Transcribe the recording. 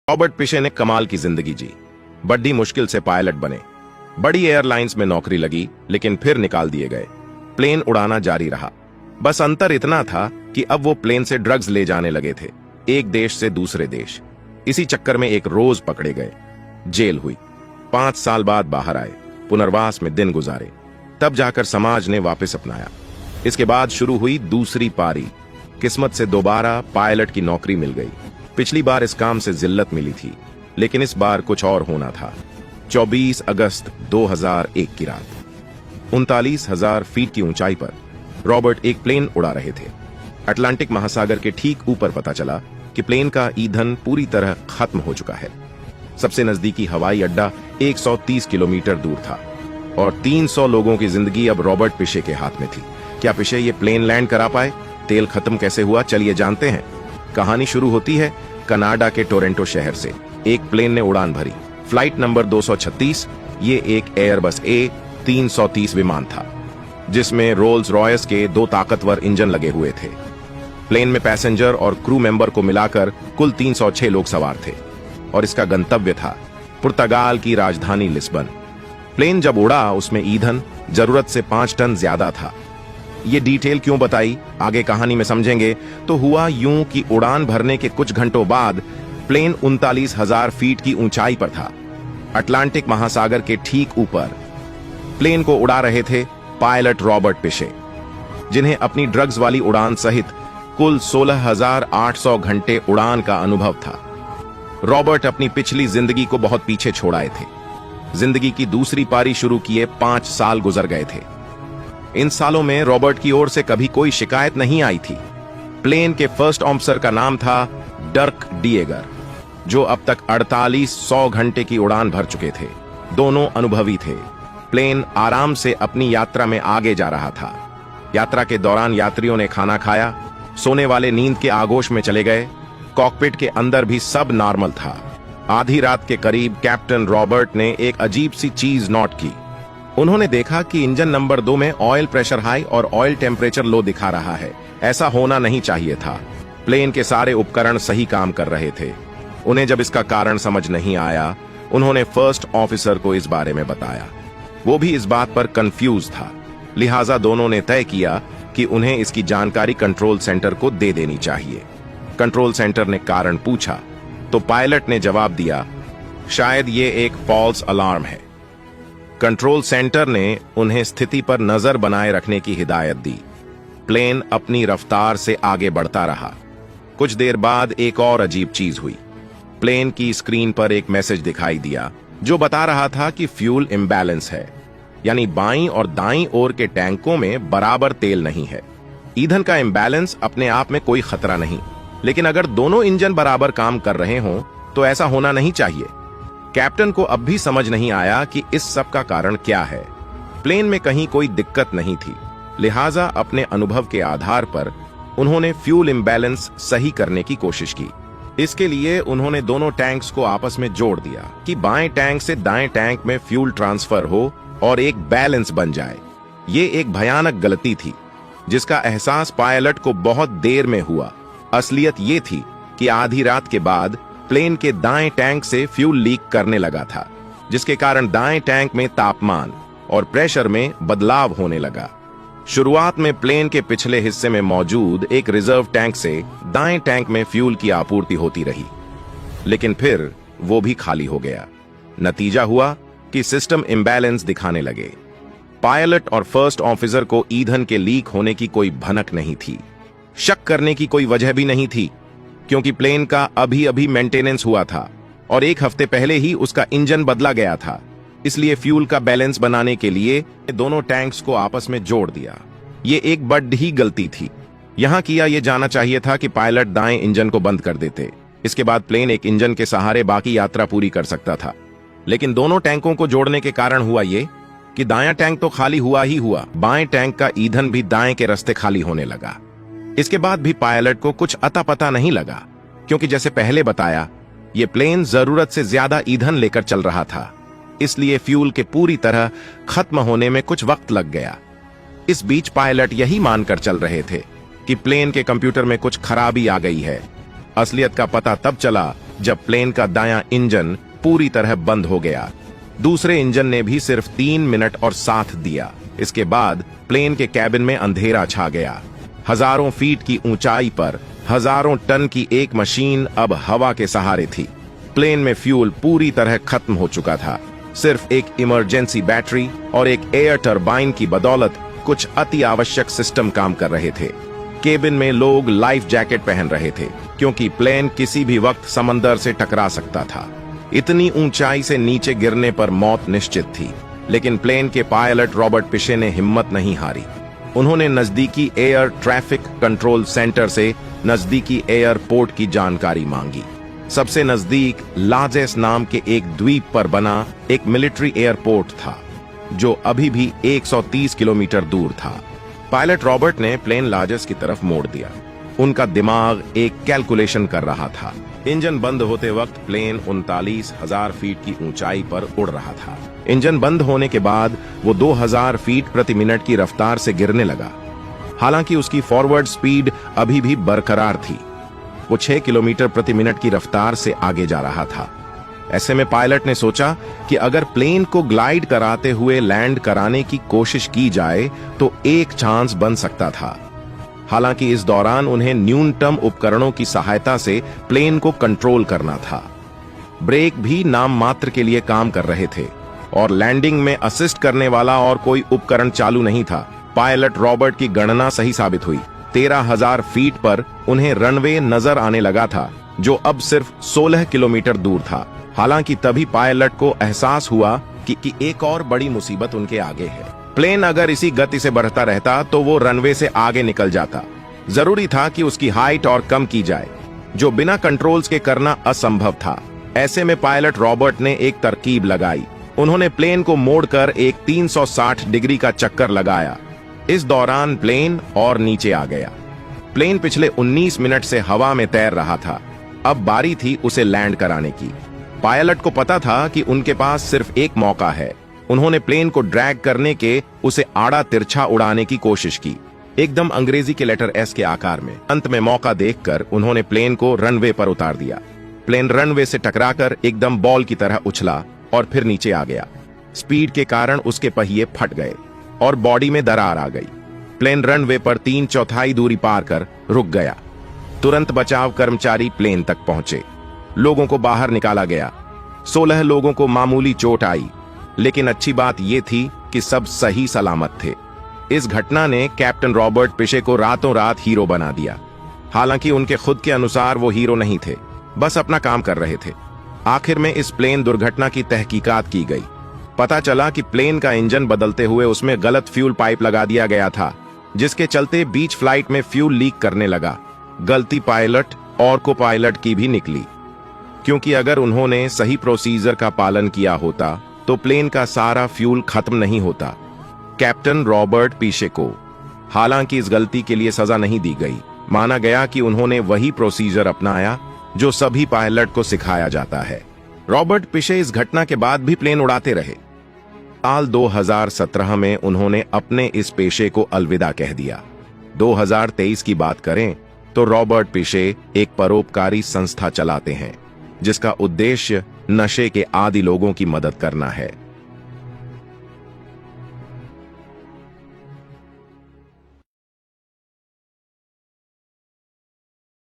Robert पिशे ने कमाल की जिंदगी जी। बड़ी मुश्किल से पायलट बने, बड़ी एयरलाइंस में नौकरी लगी, लेकिन फिर निकाल दिए गए। प्लेन उड़ाना जारी रहा। बस अंतर इतना था कि अब वो प्लेन से ड्रग्स ले जाने लगे थे, एक देश से दूसरे देश। इसी चक्कर में एक रोज पकड़े गए, जेल हुई। 5 साल बाद बाहर आए, पुनर्वास में दिन गुजारे, तब जाकर समाज ने वापस अपनाया। इसके बाद शुरू हुई दूसरी पारी। किस्मत से दोबारा पायलट की नौकरी मिल गई। पिछली बार इस काम से जिल्लत मिली थी, लेकिन इस बार कुछ और होना था। 24 अगस्त 2001 की रात 39,000 फीट की ऊंचाई पर रॉबर्ट एक प्लेन उड़ा रहे थे। अटलांटिक महासागर के ठीक ऊपर पता चला कि प्लेन का ईंधन पूरी तरह खत्म हो चुका है। सबसे नजदीकी हवाई अड्डा 130 किलोमीटर दूर था और 300 लोगों की जिंदगी अब रॉबर्ट पिशे के हाथ में थी। क्या पिशे ये प्लेन लैंड करा पाए? तेल खत्म कैसे हुआ, चलिए जानते हैं। कहानी शुरू होती है कनाडा के टोरंटो शहर से। एक प्लेन ने उड़ान भरी, फ्लाइट नंबर 236। ये एक एयरबस A330 विमान था, जिसमें रोल्स रॉयस के 2 ताकतवर इंजन लगे हुए थे। प्लेन में पैसेंजर और क्रू मेंबर को मिलाकर कुल 306 लोग सवार थे और इसका गंतव्य था पुर्तगाल की राजधानी लिस्बन। प्लेन जब उड़ा, उसमें ईंधन जरूरत से 5 टन ज्यादा था। ये डिटेल क्यों बताई, आगे कहानी में समझेंगे। तो हुआ यूं कि उड़ान भरने के कुछ घंटों बाद प्लेन 39,000 फीट की ऊंचाई पर था, अटलांटिक महासागर के ठीक ऊपर। प्लेन को उड़ा रहे थे पायलट रॉबर्ट पिशे, जिन्हें अपनी ड्रग्स वाली उड़ान सहित कुल 16,800 घंटे उड़ान का अनुभव था। रॉबर्ट अपनी पिछली जिंदगी को बहुत पीछे छोड़ आए थे। जिंदगी की दूसरी पारी शुरू किए 5 साल गुजर गए थे। इन सालों में रॉबर्ट की ओर से कभी कोई शिकायत नहीं आई थी। प्लेन के फर्स्ट ऑफिसर का नाम था डर्क डिएगर, जो अब तक 4800 घंटे की उड़ान भर चुके थे। दोनों अनुभवी थे। प्लेन आराम से अपनी यात्रा में आगे जा रहा था। यात्रा के दौरान यात्रियों ने खाना खाया, सोने वाले नींद के आगोश में चले गए। कॉकपिट के अंदर भी सब नॉर्मल था। आधी रात के करीब कैप्टन रॉबर्ट ने एक अजीब सी चीज नोट की। उन्होंने देखा कि इंजन नंबर 2 में ऑयल प्रेशर हाई और ऑयल टेम्परेचर लो दिखा रहा है। ऐसा होना नहीं चाहिए था। प्लेन के सारे उपकरण सही काम कर रहे थे। उन्हें जब इसका कारण समझ नहीं आया, उन्होंने फर्स्ट ऑफिसर को इस बारे में बताया। वो भी इस बात पर कंफ्यूज था, लिहाजा दोनों ने तय किया कि उन्हें इसकी जानकारी कंट्रोल सेंटर को दे देनी चाहिए। कंट्रोल सेंटर ने कारण पूछा तो पायलट ने जवाब दिया, शायद ये एक फॉल्स अलार्म है। कंट्रोल सेंटर ने उन्हें स्थिति पर नजर बनाए रखने की हिदायत दी। प्लेन अपनी रफ्तार से आगे बढ़ता रहा। कुछ देर बाद एक और अजीब चीज हुई। प्लेन की स्क्रीन पर एक मैसेज दिखाई दिया जो बता रहा था कि फ्यूल इम्बैलेंस है, यानी बाईं और दाईं ओर के टैंकों में बराबर तेल नहीं है। ईंधन का इम्बैलेंस अपने आप में कोई खतरा नहीं, लेकिन अगर दोनों इंजन बराबर काम कर रहे हों तो ऐसा होना नहीं चाहिए। कैप्टन को अब भी समझ नहीं आया कि इस सब का कारण क्या है। प्लेन में कहीं कोई दिक्कत नहीं थी, लिहाजा अपने अनुभव के आधार पर उन्होंने फ्यूल इम्बैलेंस सही करने की कोशिश की। इसके लिए उन्होंने दोनों टैंक्स को आपस में जोड़ दिया कि बाएं टैंक से दाएं टैंक में फ्यूल ट्रांसफर हो और एक बैलेंस बन जाए। ये एक भयानक गलती थी, जिसका एहसास पायलट को बहुत देर में हुआ। असलियत ये थी कि आधी रात के बाद प्लेन के दाएं टैंक से फ्यूल लीक करने लगा था, जिसके कारण दाएं टैंक में तापमान और प्रेशर में बदलाव होने लगा। शुरुआत में प्लेन के पिछले हिस्से में मौजूद एक रिजर्व टैंक से दाएं टैंक में फ्यूल की आपूर्ति होती रही, लेकिन फिर वो भी खाली हो गया। नतीजा हुआ कि सिस्टम इम्बैलेंस दिखाने लगे। पायलट और फर्स्ट ऑफिसर को ईंधन के लीक होने की कोई भनक नहीं थी। शक करने की कोई वजह भी नहीं थी, क्योंकि प्लेन का अभी अभी मेंटेनेंस हुआ था और 1 हफ्ते पहले ही उसका इंजन बदला गया था। इसलिए फ्यूल का बैलेंस बनाने के लिए दोनों टैंक्स को आपस में जोड़ दिया। ये एक बड़ी गलती थी। यहां किया ये जाना चाहिए था कि पायलट दाएं इंजन को बंद कर देते। इसके बाद प्लेन एक इंजन के सहारे बाकी यात्रा पूरी कर सकता था। लेकिन दोनों टैंकों को जोड़ने के कारण हुआ ये कि दायां टैंक तो खाली हुआ ही हुआ, बाएं टैंक का ईंधन भी दाएं के रास्ते खाली होने लगा। इसके बाद भी पायलट को कुछ अता पता नहीं लगा, क्योंकि जैसे पहले बताया, ये प्लेन जरूरत से ज्यादा ईंधन लेकर चल रहा था। इसलिए फ्यूल के पूरी तरह खत्म होने में कुछ वक्त लग गया। इस बीच पायलट यही मानकर चल रहे थे कि प्लेन के कंप्यूटर में कुछ खराबी आ गई है। असलियत का पता तब चला जब प्लेन का दायां इंजन पूरी तरह बंद हो गया। दूसरे इंजन ने भी सिर्फ 3 मिनट और साथ दिया। इसके बाद प्लेन के कैबिन में अंधेरा छा गया। हजारों फीट की ऊंचाई पर हजारों टन की एक मशीन अब हवा के सहारे थी। प्लेन में फ्यूल पूरी तरह खत्म हो चुका था। सिर्फ एक इमरजेंसी बैटरी और एक एयर टरबाइन की बदौलत कुछ अति आवश्यक सिस्टम काम कर रहे थे। केबिन में लोग लाइफ जैकेट पहन रहे थे क्योंकि प्लेन किसी भी वक्त समंदर से टकरा सकता था। इतनी ऊंचाई से नीचे गिरने पर मौत निश्चित थी, लेकिन प्लेन के पायलट रॉबर्ट पिशे ने हिम्मत नहीं हारी। उन्होंने नजदीकी एयर ट्रैफिक कंट्रोल सेंटर से नजदीकी एयरपोर्ट की जानकारी मांगी। सबसे नजदीक लाजेस नाम के एक द्वीप पर बना एक मिलिट्री एयरपोर्ट था, जो अभी भी 130 किलोमीटर दूर था। पायलट रॉबर्ट ने प्लेन लाजेस की तरफ मोड़ दिया। उनका दिमाग एक कैलकुलेशन कर रहा था। इंजन बंद होते वक्त प्लेन 39,000 फीट की ऊंचाई पर उड़ रहा था। इंजन बंद होने के बाद वो 2000 फीट प्रति मिनट की रफ्तार से गिरने लगा। हालांकि उसकी फॉरवर्ड स्पीड अभी भी बरकरार थी। वो 6 किलोमीटर प्रति मिनट की रफ्तार से आगे जा रहा था। ऐसे में पायलट ने सोचा कि अगर प्लेन को ग्लाइड कराते हुए लैंड कराने की कोशिश की जाए तो एक चांस बन सकता था। हालांकि इस दौरान उन्हें न्यूनतम उपकरणों की सहायता से प्लेन को कंट्रोल करना था। ब्रेक भी नाम मात्र के लिए काम कर रहे थे और लैंडिंग में असिस्ट करने वाला और कोई उपकरण चालू नहीं था। पायलट रॉबर्ट की गणना सही साबित हुई। 13,000 फीट पर उन्हें रनवे नजर आने लगा था, जो अब सिर्फ 16 किलोमीटर दूर था। हालांकि तभी पायलट को एहसास हुआ कि एक और बड़ी मुसीबत उनके आगे है। प्लेन अगर इसी गति से बढ़ता रहता तो वो रनवे से आगे निकल जाता। जरूरी था कि उसकी हाइट और कम की जाए, जो बिना कंट्रोल्स के करना असंभव था। ऐसे में पायलट रॉबर्ट ने एक तरकीब लगाई। उन्होंने प्लेन को मोड़कर एक 360 डिग्री का चक्कर लगाया। इस दौरान प्लेन और नीचे आ गया। प्लेन पिछले 19 मिनट से हवा में तैर रहा था। अब बारी थी उसे लैंड कराने की। पायलट को पता था कि उनके पास सिर्फ एक मौका है। उन्होंने प्लेन को ड्रैग करने के उसे आड़ा तिरछा उड़ाने की कोशिश की, एकदम अंग्रेजी के लेटर एस के आकार में। अंत में मौका देखकर उन्होंने प्लेन को रनवे पर उतार दिया। प्लेन रनवे से टकराकर एकदम बॉल की तरह उछला और फिर नीचे आ गया। स्पीड के कारण उसके पहिए फट गए और बॉडी में दरार आ गई। प्लेन रनवे पर 3/4 दूरी पार कर रुक गया। तुरंत बचाव कर्मचारी प्लेन तक पहुंचे। लोगों को बाहर निकाला गया। 16 लोगों को मामूली चोट आई, लेकिन अच्छी बात यह थी कि सब सही सलामत थे। इस घटना ने कैप्टन रॉबर्ट पिशे को रातों रात हीरो बना दिया। हालांकि उनके खुद के अनुसार वो हीरो नहीं थे, बस अपना काम कर रहे थे। आखिर में इस प्लेन दुर्घटना की तहकीकात की गई। पता चला कि प्लेन का इंजन बदलते हुए उसमें गलत फ्यूल पाइप लगा दिया गया था, जिसके चलते बीच फ्लाइट में फ्यूल लीक करने लगा। गलती पायलट और को पायलट की भी निकली, क्योंकि अगर उन्होंने सही प्रोसीजर का पालन किया होता तो प्लेन का सारा फ्यूल खत्म नहीं होता। कैप्टन रॉबर्ट पिशे को हालांकि इस गलती के लिए सजा नहीं दी गई। माना गया कि उन्होंने वही प्रोसीजर अपनाया जो सभी पायलट को सिखाया जाता है। रॉबर्ट पिशे इस घटना के बाद भी प्लेन उड़ाते रहे। साल 2017 में उन्होंने अपने इस पेशे को अलविदा कह दिया। 2023 की बात करें तो रॉबर्ट पिशे एक परोपकारी संस्था चलाते हैं, जिसका उद्देश्य नशे के आदी लोगों की मदद करना है।